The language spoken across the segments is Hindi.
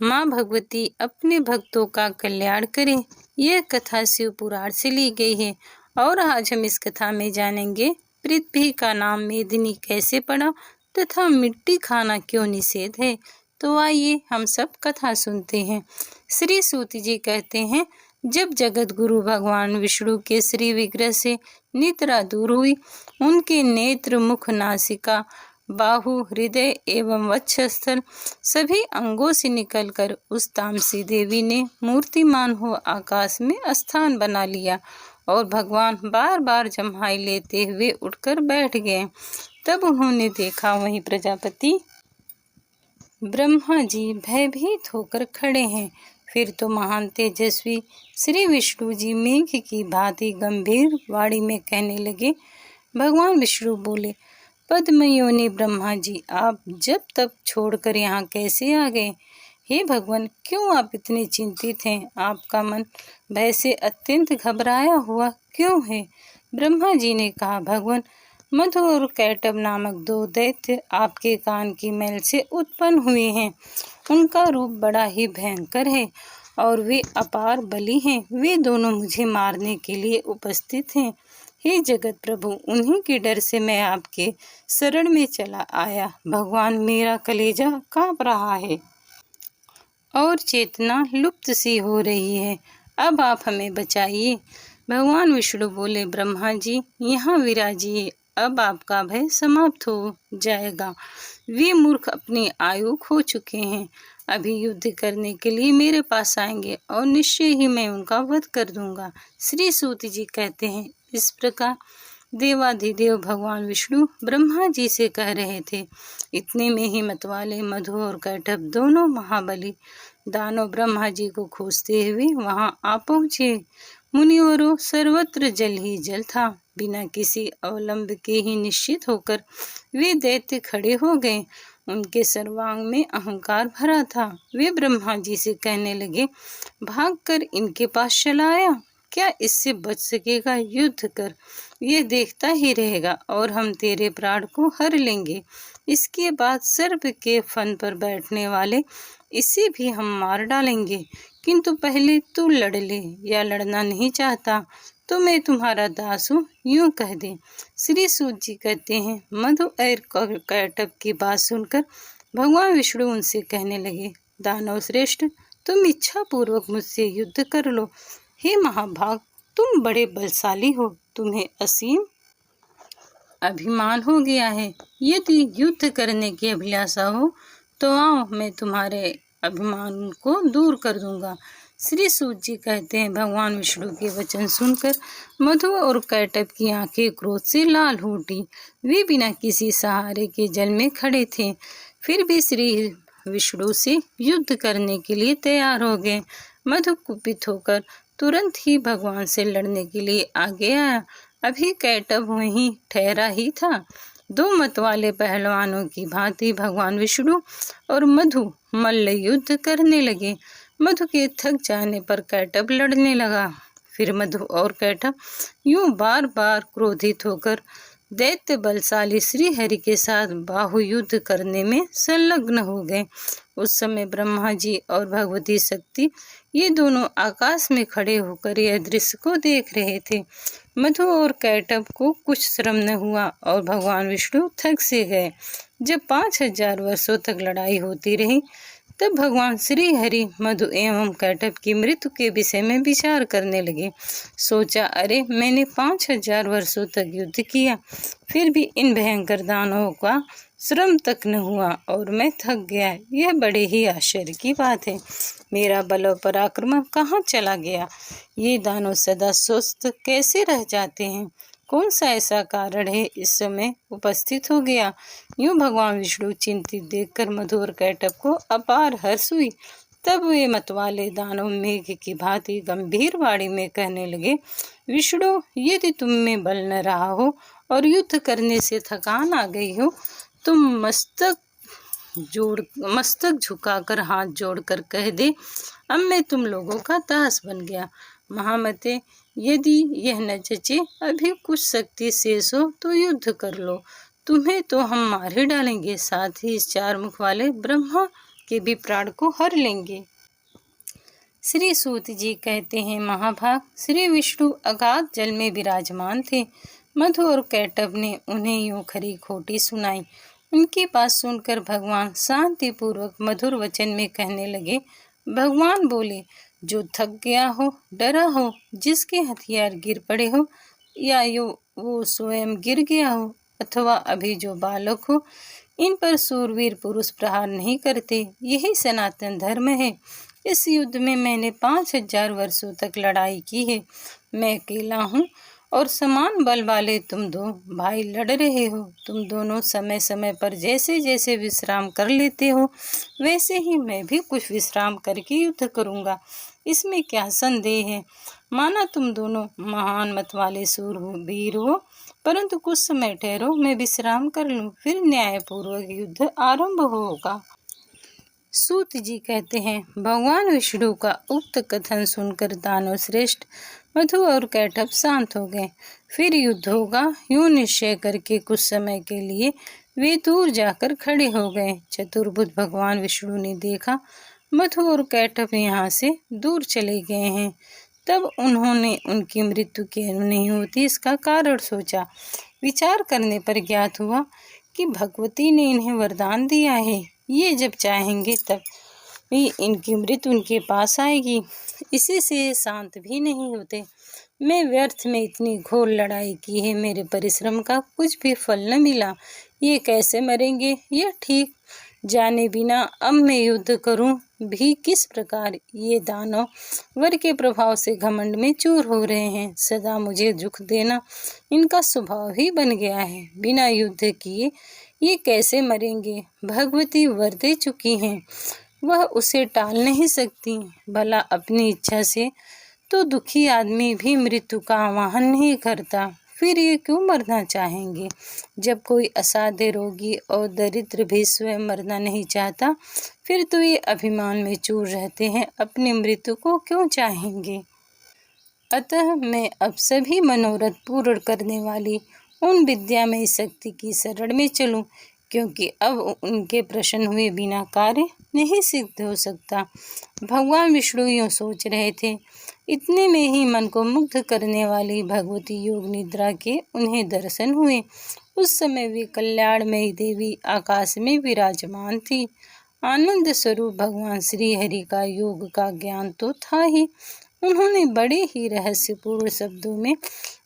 माँ भगवती अपने भक्तों का कल्याण करे। यह कथा शिव पुराण से ली गई है और आज हम इस कथा में जानेंगे पृथ्वी का नाम मेदिनी कैसे पड़ा तथा मिट्टी खाना क्यों निषेध है। तो आइए हम सब कथा सुनते हैं। श्री सूत जी कहते हैं, जब जगत गुरु भगवान विष्णु के श्री विग्रह से निद्रा दूर हुई, उनके नेत्र, मुख, नासिका, बाहु, हृदय एवं वक्षस्थल सभी अंगों से निकलकर उस तामसी देवी ने मूर्तिमान हो आकाश में स्थान बना लिया और भगवान बार बार जम्हाई लेते हुए उठकर बैठ गए। तब उन्होंने देखा वहीं प्रजापति ब्रह्मा जी भयभीत होकर खड़े हैं। फिर तो महान तेजस्वी श्री विष्णु जी मेघ की भांति गंभीर वाणी में कहने लगे। भगवान विष्णु बोले, पद्मयोनि ब्रह्मा जी, आप जब तब छोड़कर यहाँ कैसे आ गए? हे भगवान, क्यों आप इतने चिंतित हैं? आपका मन भय से अत्यंत घबराया हुआ क्यों है? ब्रह्मा जी ने कहा, भगवान, मधु और कैटभ नामक दो दैत्य आपके कान की मैल से उत्पन्न हुए हैं। उनका रूप बड़ा ही भयंकर है और वे अपार बली हैं। वे दोनों मुझे मारने के लिए उपस्थित हैं। हे जगत प्रभु, उन्हीं के डर से मैं आपके शरण में चला आया। भगवान, मेरा कलेजा कांप रहा है और चेतना लुप्त सी हो रही है। अब आप हमें बचाइए। भगवान विष्णु बोले, ब्रह्मा जी, यहाँ विराजिए। अब आपका भय समाप्त हो जाएगा। वे मूर्ख अपनी आयु खो चुके हैं। अभी युद्ध करने के लिए मेरे पास आएंगे और निश्चय ही मैं उनका वध कर दूंगा। श्री सूत जी कहते हैं, इस प्रकार देवाधिदेव भगवान विष्णु ब्रह्मा जी से कह रहे थे। इतने में ही मतवाले मधु और कैटभ दोनों महाबली दानव ब्रह्मा जी को खोजते हुए वहां आ पहुंचे। मुनिवरों, सर्वत्र जल ही जल था। बिना किसी अवलंब के ही निश्चित होकर वे दैत्य खड़े हो गए। उनके सर्वांग में अहंकार भरा था। वे ब्रह्मा जी से कहने लगे, भागकर इनके पास चला आया। क्या इससे बच सकेगा? युद्ध कर, ये देखता ही रहेगा और हम तेरे प्राण को हर लेंगे। इसके बाद सर्प के फन पर बैठने वाले इसे भी हम मार डालेंगे। किंतु पहले तू लड़ ले, या लड़ना नहीं चाहता तो मैं तुम्हारा दास हूँ, यूं कह दे। श्री सूत जी कहते हैं, मधु और कैटभ की बात सुनकर भगवान विष्णु उनसे कहने लगे, दानव श्रेष्ठ, तुम इच्छा पूर्वक मुझसे युद्ध कर लो। हे महाभाग, तुम बड़े बलशाली हो, तुम्हें असीम अभिमान हो गया है। यदि युद्ध करने की अभिलाषा हो तो आओ, मैं तुम्हारे अभिमान को दूर कर दूंगा। श्री सूत जी कहते हैं, भगवान विष्णु के वचन सुनकर मधु और कैटभ की आंखें क्रोध से लाल हो उठी। वे बिना किसी सहारे के जल में खड़े थे, फिर भी श्री विष्णु से युद्ध करने के लिए तैयार हो गए। मधु कुपित होकर तुरंत ही भगवान से लड़ने के लिए आगे आया। अभी कैटभ वहीं ठहरा ही था। दो मतवाले पहलवानों की भांति भगवान विष्णु और मधु मल्ल युद्ध करने लगे। मधु के थक जाने पर कैटभ लड़ने लगा। फिर मधु और कैटभ यूं बार बार क्रोधित होकर दैत्य बलशाली श्री हरि के साथ बाहु युद्ध करने में संलग्न हो गए। उस समय ब्रह्मा जी और भगवती शक्ति ये दोनों आकाश में खड़े होकर यह दृश्य को देख रहे थे। मधु और कैटभ को कुछ श्रम न हुआ और भगवान विष्णु थक से गए। जब 5000 वर्षों तक लड़ाई होती रही, तब भगवान श्री हरि मधु एवं कैटभ की मृत्यु के विषय में विचार करने लगे। सोचा, अरे, मैंने 5000 वर्षों तक युद्ध किया, फिर भी इन भयंकर दानवों का श्रम तक न हुआ और मैं थक गया। यह बड़े ही आश्चर्य की बात है। मेरा बल और पराक्रम कहाँ चला गया? ये दानव सदा स्वस्थ कैसे रह जाते हैं? कौन सा ऐसा कारण है इस समय उपस्थित हो गया? यूं भगवान विष्णु चिंतित देखकर मधु और कैटभ को अपार हर्ष हुई। तब वे मतवाले दानव मेघ की भांति गंभीर वाणी में कहने लगे, विष्णु, यदि तुम में बल न रहा हो और युद्ध करने से थकान आ गई हो, तुम मस्तक झुकाकर हाथ जोड़कर कह दे, अब मैं तुम लोगों का दास बन गया। महामते, यदि यह न जचे, अभी कुछ शक्ति शेष हो तो युद्ध कर लो। तुम्हें तो हम मार ही डालेंगे, साथ ही इस 4 मुख वाले ब्रह्मा के भी प्राण को हर लेंगे। श्री सूत जी कहते हैं, महाभाग, श्री विष्णु अगाध जल में विराजमान थे। मधु और कैटभ ने उन्हें यूं खरी खोटी सुनाई। उनकी बात सुनकर भगवान शांतिपूर्वक मधुर वचन में कहने लगे। भगवान बोले, जो थक गया हो, डरा हो, जिसके हथियार गिर पड़े हो, या वो स्वयं गिर गया हो, अथवा अभी जो बालक हो, इन पर सूरवीर पुरुष प्रहार नहीं करते। यही सनातन धर्म है। इस युद्ध में मैंने 5000 वर्षों तक लड़ाई की है। मैं अकेला हूँ और समान बल वाले तुम दो भाई लड़ रहे हो। तुम दोनों समय समय पर जैसे जैसे विश्राम कर लेते हो, वैसे ही मैं भी कुछ विश्राम करके युद्ध करूँगा। इसमें क्या संदेह है। माना तुम दोनों महान मत वाले सूरवीर हो, परंतु कुछ समय ठहरो, मैं विश्राम कर लूँ, फिर न्यायपूर्वक युद्ध आरंभ होगा। सूत जी कहते हैं, भगवान विष्णु का उक्त कथन सुनकर दानव श्रेष्ठ मधु और कैटभ शांत हो गए। फिर युद्ध होगा यूं निश्चय करके कुछ समय के लिए वे दूर जाकर खड़े हो गए। चतुर्भुज भगवान विष्णु ने देखा मधु और कैटभ यहाँ से दूर चले गए हैं। तब उन्होंने उनकी मृत्यु क्यों नहीं होती इसका कारण सोचा। विचार करने पर ज्ञात हुआ कि भगवती ने इन्हें वरदान दिया है। ये जब चाहेंगे तब भी इनकी मृत्यु उनके पास आएगी। इसी से शांत भी नहीं होते। मैं व्यर्थ में इतनी घोर लड़ाई की है, मेरे परिश्रम का कुछ भी फल न मिला। ये कैसे मरेंगे, यह ठीक जाने बिना अब मैं युद्ध करूं भी किस प्रकार। ये दानव वर के प्रभाव से घमंड में चूर हो रहे हैं। सदा मुझे दुख देना इनका स्वभाव ही बन गया है। बिना युद्ध किए ये कैसे मरेंगे। भगवती वर दे चुकी हैं, वह उसे टाल नहीं सकती। भला अपनी इच्छा से तो दुखी आदमी भी मृत्यु का आवाहन नहीं करता, फिर ये क्यों मरना चाहेंगे। जब कोई असाध्य रोगी और दरिद्र भी स्वयं मरना नहीं चाहता, फिर तो ये अभिमान में चूर रहते हैं, अपनी मृत्यु को क्यों चाहेंगे। अतः मैं अब सभी मनोरथ पूर्ण करने वाली उन विद्यामयी शक्ति की शरण में चलूं, क्योंकि अब उनके प्रसन्न हुए बिना कार्य नहीं सिद्ध हो सकता। भगवान विष्णु यूँ सोच रहे थे, इतने में ही मन को मुग्ध करने वाली भगवती योग निद्रा के उन्हें दर्शन हुए। उस समय वे कल्याणमयी देवी आकाश में विराजमान थी। आनंद स्वरूप भगवान श्री हरि का योग का ज्ञान तो था ही। उन्होंने बड़े ही रहस्यपूर्ण शब्दों में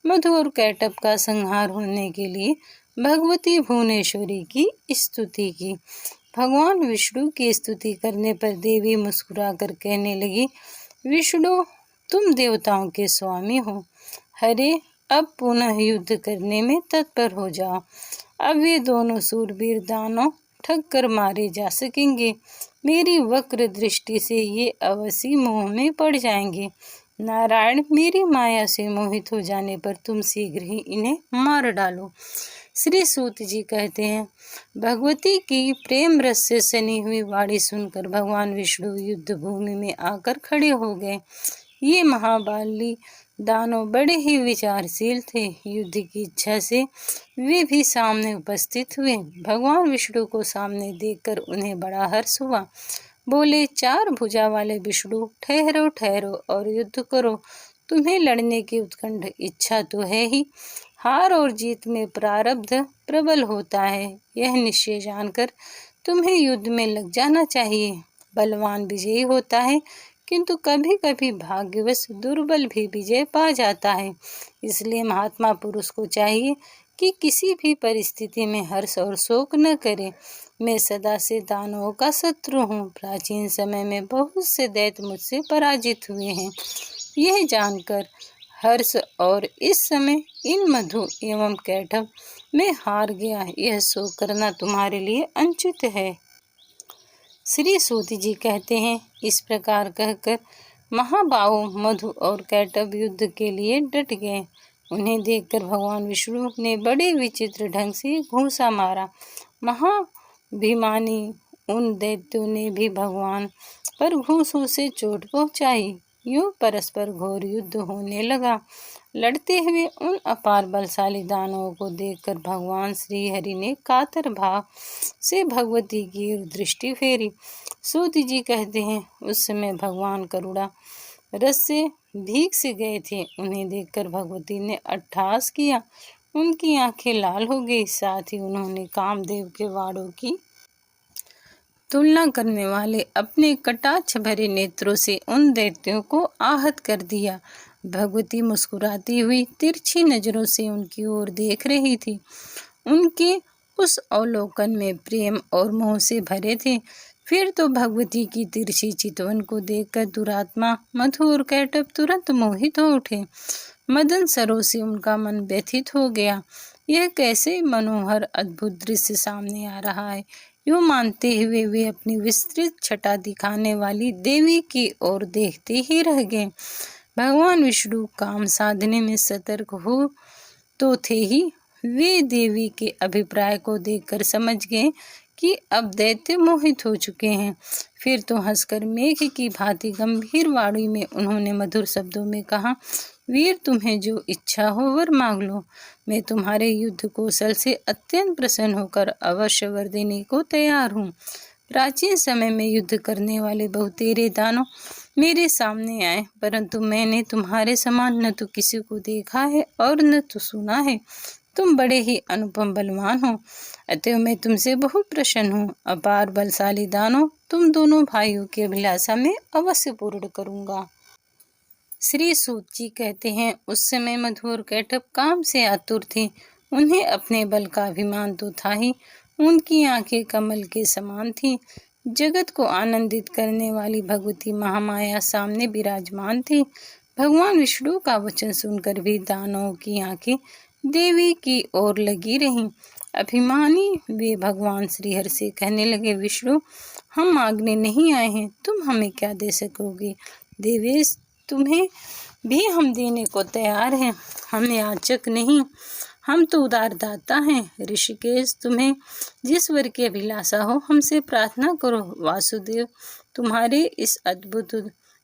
मधु और कैटभ का संहार होने के लिए भगवती भुवनेश्वरी की स्तुति की। भगवान विष्णु की स्तुति करने पर देवी मुस्कुराकर कहने लगी, विष्णु तुम देवताओं के स्वामी हो। हरे अब पुनः युद्ध करने में तत्पर हो जाओ। अब वे दोनों सूरवीर दानव ठग कर मारे जा सकेंगे। मेरी वक्र दृष्टि से ये अवश्य मोह में पड़ जाएंगे। नारायण, मेरी माया से मोहित हो जाने पर तुम शीघ्र ही इन्हें मार डालो। श्री सूत जी कहते हैं, भगवती की प्रेम रस से सनी हुई वाणी सुनकर भगवान विष्णु युद्ध भूमि में आकर खड़े हो गए। ये महाबली दानव बड़े ही विचारशील थे। युद्ध की इच्छा से वे भी सामने उपस्थित हुए। भगवान विष्णु को सामने देखकर उन्हें बड़ा हर्ष हुआ। बोले, चार भुजा वाले विष्णु, ठहरो ठहरो और युद्ध करो। तुम्हें लड़ने की उत्कंठ इच्छा तो है ही। हार और जीत में प्रारब्ध प्रबल होता है, यह निश्चय जानकर तुम्हें युद्ध में लग जाना चाहिए। बलवान विजयी होता है, किंतु कभी कभी भाग्यवश दुर्बल भी विजय पा जाता है। इसलिए महात्मा पुरुष को चाहिए कि किसी भी परिस्थिति में हर्ष और शोक न करे। मैं सदा से दानवों का शत्रु हूँ। प्राचीन समय में बहुत से दैत्य मुझसे पराजित हुए हैं। यह जानकर हर्ष और इस समय इन मधु एवं कैटभ में हार गया, यह शोक करना तुम्हारे लिए अनुचित है। श्री सूत जी कहते हैं, इस प्रकार कहकर महाबाहु मधु और कैटभ युद्ध के लिए डट गए। उन्हें देखकर भगवान विष्णु ने बड़े विचित्र ढंग से घूंसा मारा। महाभिमानी उन दैत्यों ने भी भगवान पर घूंसों से चोट पहुँचाई। यूं परस्पर घोर युद्ध होने लगा। लड़ते हुए उन अपार बलशाली दानवों को देखकर भगवान श्री हरि ने कातर भाव से भगवती की ओर दृष्टि फेरी। सूत जी कहते हैं, उस समय भगवान करुणा रस से भीग से गए थे। उन्हें देखकर भगवती ने अट्टहास किया। उनकी आंखें लाल हो गई। साथ ही उन्होंने कामदेव के वाड़ों की तुलना करने वाले अपने कटाक्ष भरे नेत्रों से उन दैत्यों को आहत कर दिया। भगवती मुस्कुराती हुई तिरछी नजरों से उनकी ओर देख रही थी। उनके उस अवलोकन में प्रेम और मोह से भरे थे। फिर तो भगवती की तिरछी चितवन को देखकर दुरात्मा मधु और कैटभ तुरंत मोहित हो उठे। मदन सरों से उनका मन व्यथित हो गया। यह कैसे मनोहर अद्भुत दृश्य सामने आ रहा है। यूं मानते हुए वे अपनी विस्तृत छटा दिखाने वाली देवी की ओर देखते ही रह गए। भगवान विष्णु काम साधने में सतर्क हो तो थे ही वे देवी के अभिप्राय को देखकर समझ गए कि अब दैत्य मोहित हो चुके हैं। फिर तो हंसकर मेघ की भांति गंभीर वाणी में उन्होंने मधुर शब्दों में कहा, वीर, तुम्हें जो इच्छा हो वर मांग लो। मैं तुम्हारे युद्ध कौशल से अत्यंत प्रसन्न होकर अवश्य वर देने को तैयार हूँ। प्राचीन समय में युद्ध करने वाले बहुतेरे दानव मेरे सामने आए, परंतु मैंने तुम्हारे समान न तो किसी को देखा है और न तो सुना है। तुम बड़े ही अनुपम बलवान हो, अतः मैं तुमसे बहुत प्रसन्न हूँ। अपार बलशाली दानव, तुम दोनों भाइयों की अभिलाषा में अवश्य पूर्ण करूँगा। श्री सूत जी कहते हैं, उस समय मधु और कैटभ काम से आतुर थे। उन्हें अपने बल का अभिमान तो था ही, उनकी आंखें कमल के समान थीं। जगत को आनंदित करने वाली भगवती महामाया सामने विराजमान थी। भगवान विष्णु का वचन सुनकर भी दानवों की आंखें देवी की ओर लगी रहीं। अभिमानी वे भगवान श्रीहरि से कहने लगे, विष्णु, हम मांगने नहीं आए हैं, तुम हमें क्या दे सकोगे। देवेश, तुम्हें भी हम देने को तैयार हैं, हम याचक नहीं, हम तो उदार दाता हैं। ऋषिकेश, तुम्हें जिस वर की अभिलाषा हो हमसे प्रार्थना करो। वासुदेव, तुम्हारे इस अद्भुत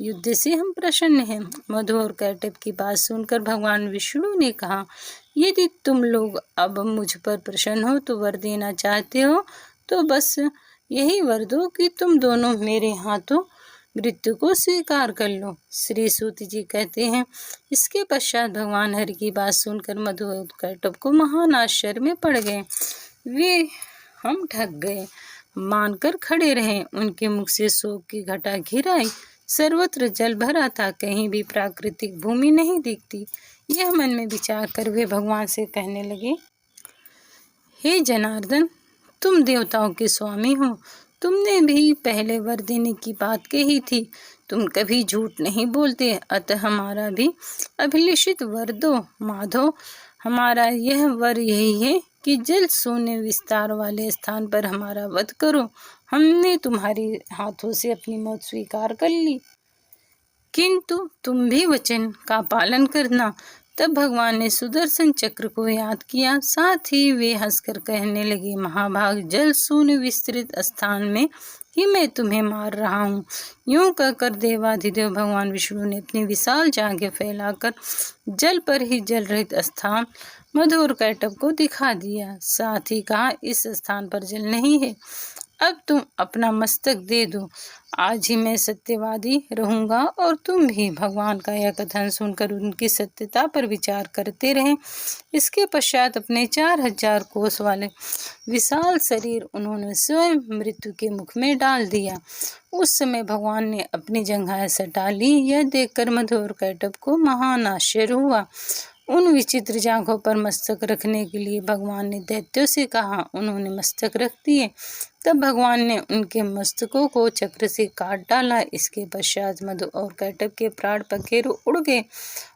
युद्ध से हम प्रसन्न हैं। मधु और कैटभ की बात सुनकर भगवान विष्णु ने कहा, यदि तुम लोग अब मुझ पर प्रसन्न हो तो वर देना चाहते हो तो बस यही वर दो कि तुम दोनों मेरे हाथों मृत्यु को स्वीकार कर लो। श्री सूत जी कहते हैं, इसके पश्चात भगवान हरि की बात सुनकर मधु और कैटभ को महान आश्चर्य में पड़ गए। वे हम ठग गए मानकर खड़े रहे। उनके मुख से शोक की घटा घिर आई। सर्वत्र जल भरा था, कहीं भी प्राकृतिक भूमि नहीं दिखती। यह मन में विचार कर वे भगवान से कहने लगे, हे जनार्दन, तुम देवताओं के स्वामी हो, तुमने भी पहले वर देने की बात कही थी। तुम कभी झूठ नहीं बोलते, अतः हमारा भी अभिलषित वर दो। माधव, हमारा यह वर यही है कि जल शून्य विस्तार वाले स्थान पर हमारा वध करो। हमने तुम्हारे हाथों से अपनी मौत स्वीकार कर ली, किंतु तुम भी वचन का पालन करना। तब भगवान ने सुदर्शन चक्र को याद किया। साथ ही वे हंसकर कहने लगे, महाभाग, जल शून्य विस्तृत स्थान में ही मैं तुम्हें मार रहा हूँ। यूं कहकर देवाधिदेव भगवान विष्णु ने अपनी विशाल जांघें फैलाकर जल पर ही जल रहित स्थान मधु और कैटभ को दिखा दिया। साथ ही कहा, इस स्थान पर जल नहीं है, अब तुम अपना मस्तक दे दो। आज ही मैं सत्यवादी रहूंगा और तुम भी। भगवान का यह कथन सुनकर उनकी सत्यता पर विचार करते रहे। इसके पश्चात अपने 4000 कोस वाले विशाल शरीर उन्होंने स्वयं मृत्यु के मुख में डाल दिया। उस समय भगवान ने अपनी जंघाएं सटा ली। यह देखकर मधु और कैटभ को महान आश्चर्य हुआ। उन विचित्र जांघों पर मस्तक रखने के लिए भगवान ने दैत्यों से कहा। उन्होंने मस्तक रख दिए। तब भगवान ने उनके मस्तकों को चक्र से काट डाला। इसके पश्चात मधु और कैटभ के प्राण पखेरु उड़ गए।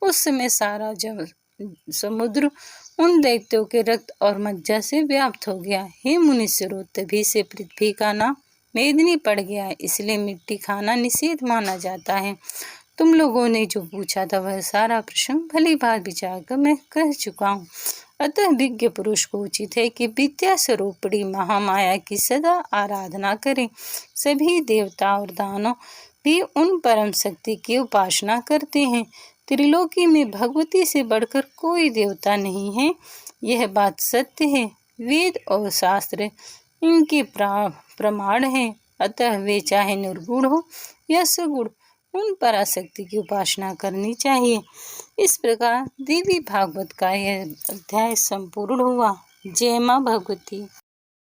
उस समय सारा जल समुद्र उन दैत्यों के रक्त और मज्जा से व्याप्त हो गया। हे मुनीश्वरों, तभी से पृथ्वी का नाम मेदिनी पड़ गया है, इसलिए मिट्टी खाना निषेध माना जाता है। तुम लोगों ने जो पूछा था वह सारा प्रसंग भली बात विचार कर मैं कह चुका हूँ। अतः विज्ञ पुरुष को उचित है कि विद्या स्वरूपणी महामाया की सदा आराधना करें। सभी देवता और दानव भी उन परम शक्ति की उपासना करते हैं। त्रिलोकी में भगवती से बढ़कर कोई देवता नहीं है, यह बात सत्य है। वेद और शास्त्र इनके प्रमाण हैं। अतः वे चाहे निर्गुण हो या सगुण, उन पराशक्ति की उपासना करनी चाहिए। इस प्रकार देवी भागवत का यह अध्याय संपूर्ण हुआ। जय माँ भगवती।